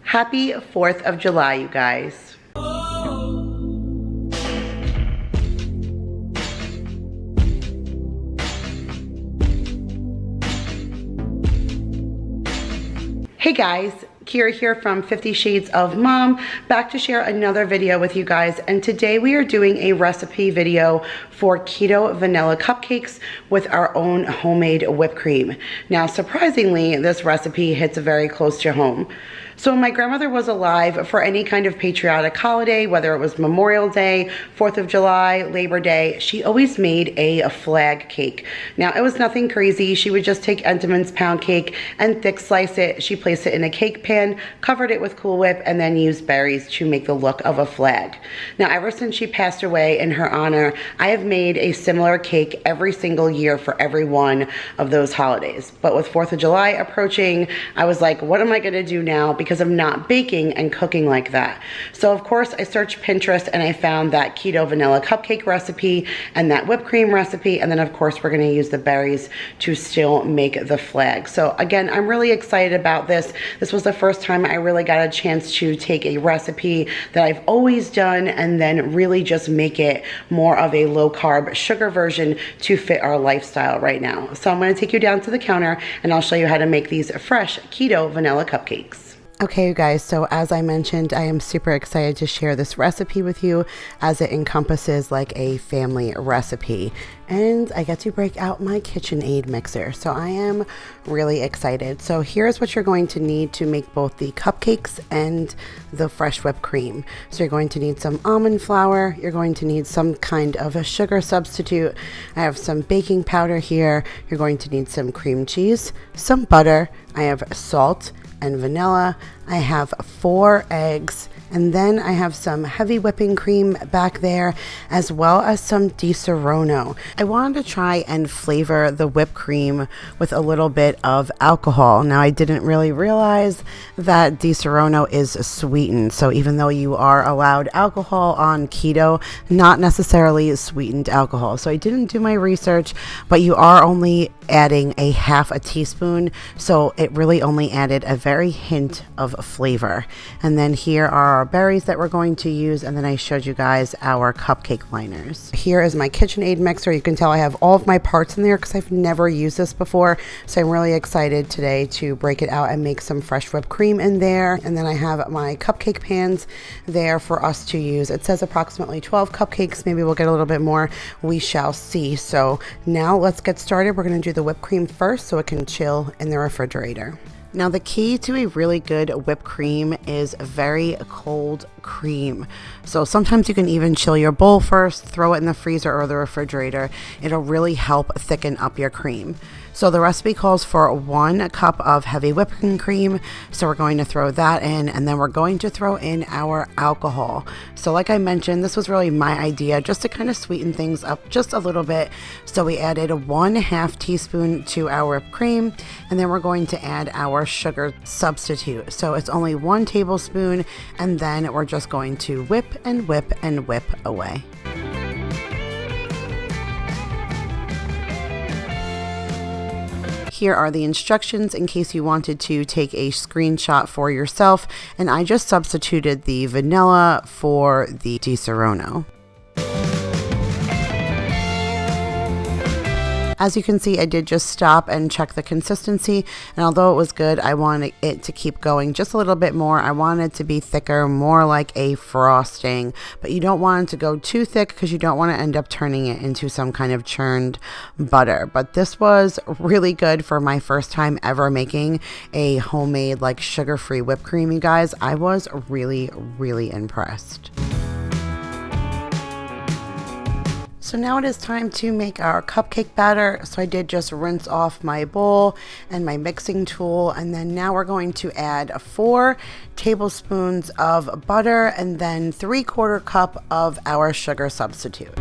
Happy 4th of July, you guys. Hey guys, Kira here from 50 Shades of Mom, back to share another video with you guys. And today we are doing a recipe video for keto vanilla cupcakes with our own homemade whipped cream. Now, surprisingly, this recipe hits very close to home. So my grandmother was alive for any kind of patriotic holiday, whether it was Memorial Day, 4th of July, Labor Day, she always made a flag cake. Now, it was nothing crazy. She would just take Entenmann's pound cake and thick slice it. She placed it in a cake pan, covered it with Cool Whip, and then used berries to make the look of a flag. Now, ever since she passed away, in her honor, I have made a similar cake every single year for every one of those holidays. But with 4th of July approaching, I was like, what am I gonna do now? Because I'm not baking and cooking like that. So of course I searched Pinterest and I found that keto vanilla cupcake recipe and that whipped cream recipe, and then of course we're going to use the berries to still make the flag. So again, I'm really excited about this. This was the first time I really got a chance to take a recipe that I've always done and then really just make it more of a low carb sugar version to fit our lifestyle right now. So I'm going to take you down to the counter and I'll show you how to make these fresh keto vanilla cupcakes. Okay, you guys, so as I mentioned, I am super excited to share this recipe with you as it encompasses like a family recipe. And I get to break out my KitchenAid mixer. So I am really excited. So here's what you're going to need to make both the cupcakes and the fresh whipped cream. So you're going to need some almond flour. You're going to need some kind of a sugar substitute. I have some baking powder here. You're going to need some cream cheese, some butter. I have salt and vanilla. I have 4 eggs, and then I have some heavy whipping cream back there, as well as some Di Serrano. I wanted to try and flavor the whipped cream with a little bit of alcohol. Now, I didn't really realize that Di Serrano is sweetened, so even though you are allowed alcohol on keto, not necessarily sweetened alcohol. So I didn't do my research, but you are only adding a half a teaspoon, so it really only added a very hint of flavor. And then here are our berries that we're going to use, and then I showed you guys our cupcake liners. Here is my KitchenAid mixer. You can tell I have all of my parts in there because I've never used this before, so I'm really excited today to break it out and make some fresh whipped cream in there. And then I have my cupcake pans there for us to use. It says approximately 12 cupcakes. Maybe we'll get a little bit more. We shall see. So now let's get started. We're going to do the whipped cream first so it can chill in the refrigerator. Now, the key to a really good whipped cream is very cold cream. So sometimes you can even chill your bowl first, throw it in the freezer or the refrigerator. It'll really help thicken up your cream. So the recipe calls for 1 cup of heavy whipping cream. So we're going to throw that in, and then we're going to throw in our alcohol. So like I mentioned, this was really my idea just to kind of sweeten things up just a little bit. So we added 1/2 teaspoon to our whipped cream, and then we're going to add our sugar substitute. So it's only 1 tablespoon, and then we're just going to whip and whip and whip away. Here are the instructions in case you wanted to take a screenshot for yourself, and I just substituted the vanilla for the Di Serrano. As you can see, I did just stop and check the consistency, and although it was good, I wanted it to keep going just a little bit more. I wanted it to be thicker, more like a frosting, but you don't want it to go too thick because you don't want to end up turning it into some kind of churned butter. But this was really good for my first time ever making a homemade like sugar-free whipped cream, you guys. I was really, really impressed. So now it is time to make our cupcake batter. So I did just rinse off my bowl and my mixing tool, and then now we're going to add 4 tablespoons of butter and then 3/4 cup of our sugar substitute.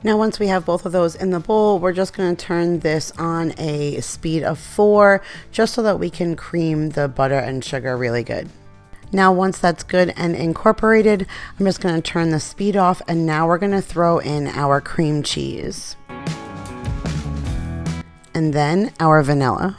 Now once we have both of those in the bowl, we're just going to turn this on a speed of 4 just so that we can cream the butter and sugar really good. Now once that's good and incorporated, I'm just going to turn the speed off, and now we're going to throw in our cream cheese. And then our vanilla.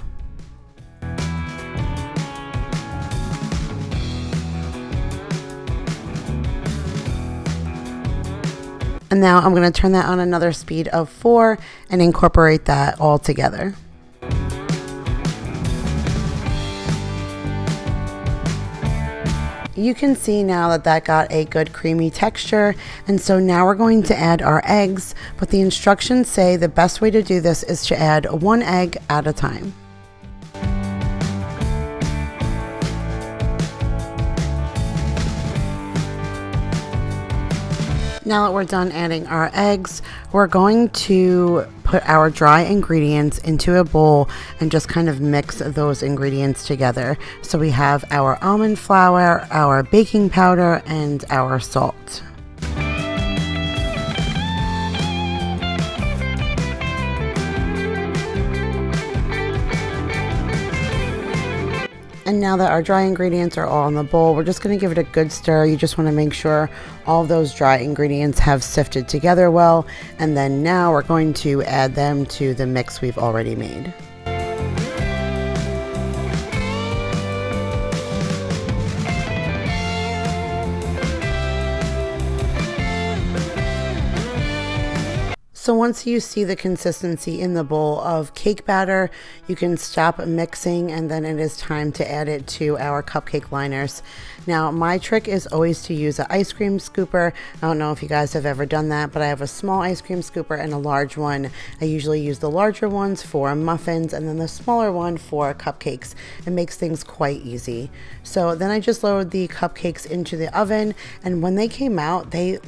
And now I'm going to turn that on another speed of 4 and incorporate that all together. You can see now that that got a good creamy texture, and so now we're going to add our eggs, but the instructions say the best way to do this is to add 1 egg at a time. Now that we're done adding our eggs, we're going to put our dry ingredients into a bowl and just kind of mix those ingredients together. So we have our almond flour, our baking powder, and our salt. And now that our dry ingredients are all in the bowl, we're just going to give it a good stir. You just want to make sure all of those dry ingredients have sifted together well. And then now we're going to add them to the mix we've already made. So once you see the consistency in the bowl of cake batter, you can stop mixing, and then it is time to add it to our cupcake liners. Now my trick is always to use an ice cream scooper. I don't know if you guys have ever done that, but I have a small ice cream scooper and a large one. I usually use the larger ones for muffins and then the smaller one for cupcakes. It makes things quite easy. So then I just lowered the cupcakes into the oven, and when they came out, they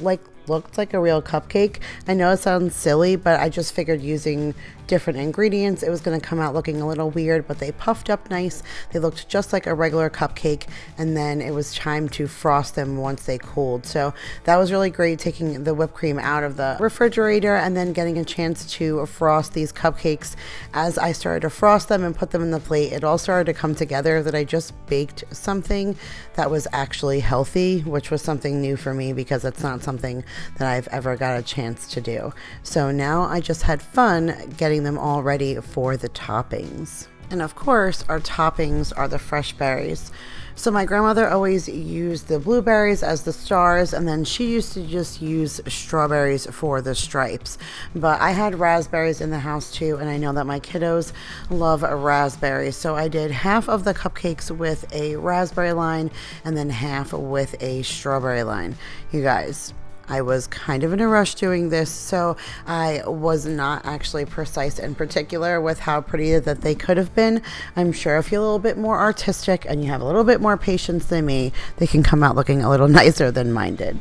looked like a real cupcake. I know it sounds silly, but I just figured using different ingredients, it was going to come out looking a little weird, but they puffed up nice. They looked just like a regular cupcake, and then it was time to frost them once they cooled. So that was really great, taking the whipped cream out of the refrigerator and then getting a chance to frost these cupcakes. As I started to frost them and put them in the plate, it all started to come together that I just baked something that was actually healthy, which was something new for me because it's not something that I've ever got a chance to do. So now I just had fun getting them all ready for the toppings. And of course, our toppings are the fresh berries. So my grandmother always used the blueberries as the stars, and then she used to just use strawberries for the stripes. But I had raspberries in the house too, and I know that my kiddos love raspberries. So I did half of the cupcakes with a raspberry line and then half with a strawberry line. You guys, I was kind of in a rush doing this, so I was not actually precise and particular with how pretty that they could have been. I'm sure if you're a little bit more artistic and you have a little bit more patience than me, they can come out looking a little nicer than mine did.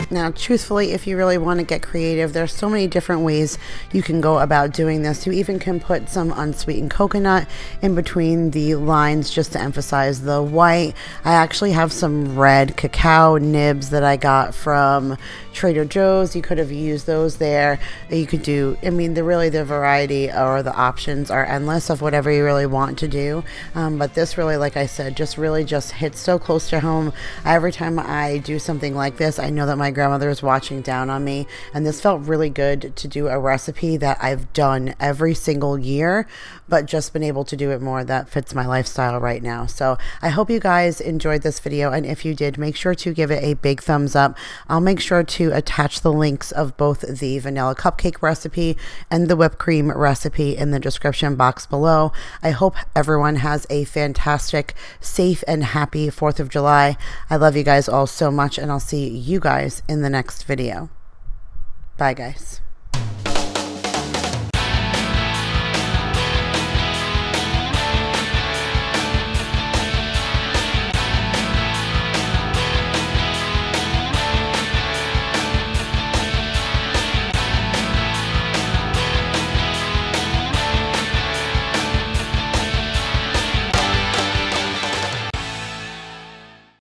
Now, truthfully, if you really want to get creative, there's so many different ways you can go about doing this. You even can put some unsweetened coconut in between the lines just to emphasize the white. I actually have some red cacao nibs that I got from Trader Joe's. You could have used those there. You could do, I mean, the variety or the options are endless of whatever you really want to do. But this really, like I said, just hits so close to home. Every time I do something like this, I know that my grandmother is watching down on me, and this felt really good to do a recipe that I've done every single year, but just been able to do it more that fits my lifestyle right now. So I hope you guys enjoyed this video, and if you did, make sure to give it a big thumbs up. I'll make sure to attach the links of both the vanilla cupcake recipe and the whipped cream recipe in the description box below. I hope everyone has a fantastic, safe, and happy 4th of July. I love you guys all so much, and I'll see you guys in the next video. Bye, guys.